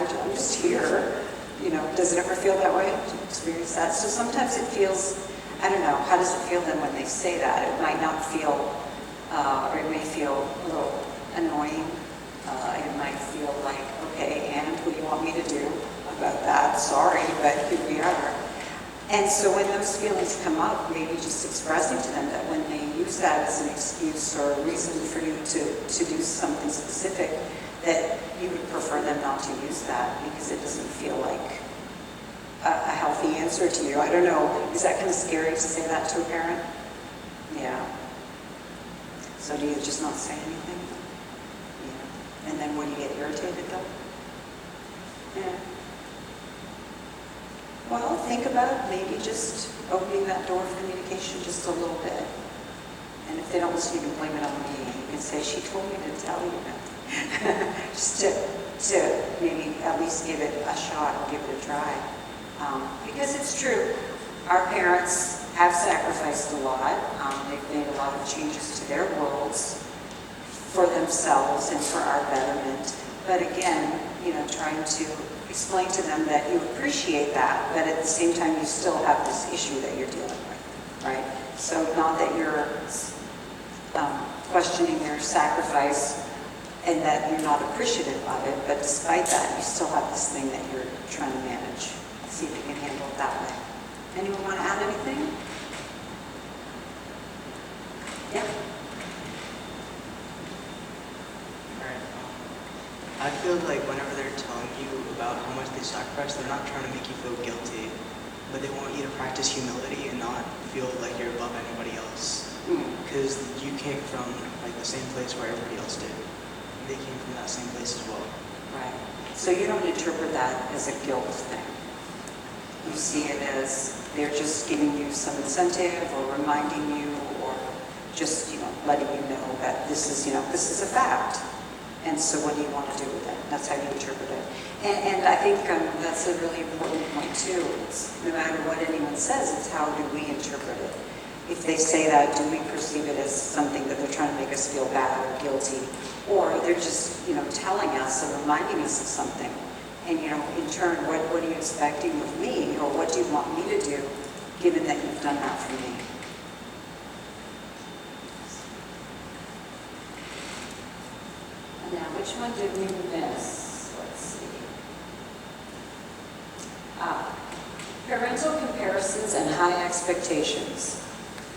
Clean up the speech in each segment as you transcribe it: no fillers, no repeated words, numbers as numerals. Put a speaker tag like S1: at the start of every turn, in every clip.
S1: I'm just here. Does it ever feel that way? Do you experience that? So sometimes it feels, I don't know, how does it feel then when they say that? It might not feel, or it may feel a little annoying. It might feel like, okay, and what do you want me to do about that? Sorry, but here we are. And so when those feelings come up, maybe just expressing to them that when they use that as an excuse or a reason for you to do something specific, that you would prefer them not to use that because it doesn't feel like a healthy answer to you. I don't know. Is that kind of scary to say that to a parent? Yeah. So do you just not say anything? Yeah. And then when you get irritated though? Yeah. Well, think about maybe just opening that door of communication just a little bit. And if they don't listen, you can blame it on me. You can say, she told me to tell you that. Just to maybe at least give it a shot and give it a try. Because it's true, our parents have sacrificed a lot. They've made a lot of changes to their worlds for themselves and for our betterment. But again, trying to explain to them that you appreciate that, but at the same time you still have this issue that you're dealing with, right? So not that you're questioning their sacrifice and that you're not appreciative of it, but despite that, you still have this thing that you're trying to manage. See if you can handle it that way. Anyone want to add anything? Yeah?
S2: I feel like whenever they're telling you about how much they sacrifice, they're not trying to make you feel guilty, but they want you to practice humility and not feel like you're above anybody else. Because you came from the same place where everybody else did. They came from that same place as well.
S1: Right. So you don't interpret that as a guilt thing. You see it as they're just giving you some incentive or reminding you or just, letting you know that this is a fact. And so what do you want to do with it? That's how you interpret it. And I think that's a really important point too. It's, no matter what anyone says, it's how do we interpret it. If they say that, do we perceive it as something that they're trying to make us feel bad or guilty? Or they're just, telling us and reminding us of something. And, in turn, what are you expecting of me? Or what do you want me to do, given that you've done that for me? Now, which one did we miss? Let's see. Parental comparisons and high expectations.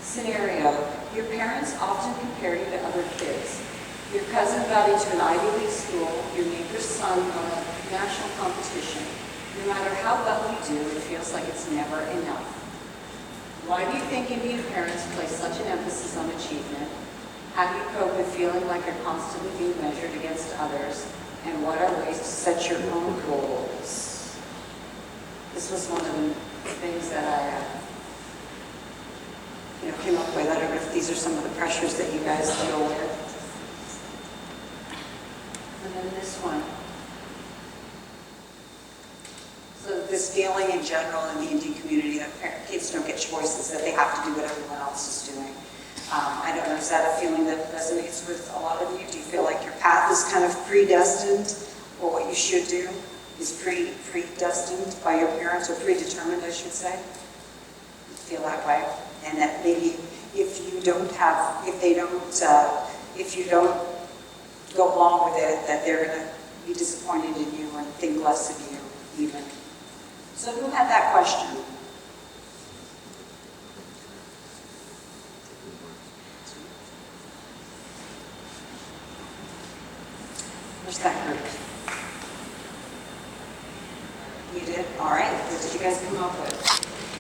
S1: Scenario, your parents often compare you to other kids. Your cousin got into an Ivy League school, your neighbor's son won a national competition. No matter how well you do, it feels like it's never enough. Why do you think Indian parents place such an emphasis on achievement? How do you cope with feeling like you're constantly being measured against others? And what are ways to set your own goals? This was one of the things that I came up with. I don't know if these are some of the pressures that you guys deal with. And then this one. So this feeling in general in the Indian community that kids don't get choices, that they have to do what everyone else is doing. I don't know, is that a feeling that resonates with a lot of you? Do you feel like your path is kind of predestined, or what you should do is predestined by your parents, or predetermined, I should say? You feel that way? And that maybe if you don't go along with it, that they're going to be disappointed in you and think less of you, even. So who had that question? Where's that group? You did? All right. What did you guys come up with?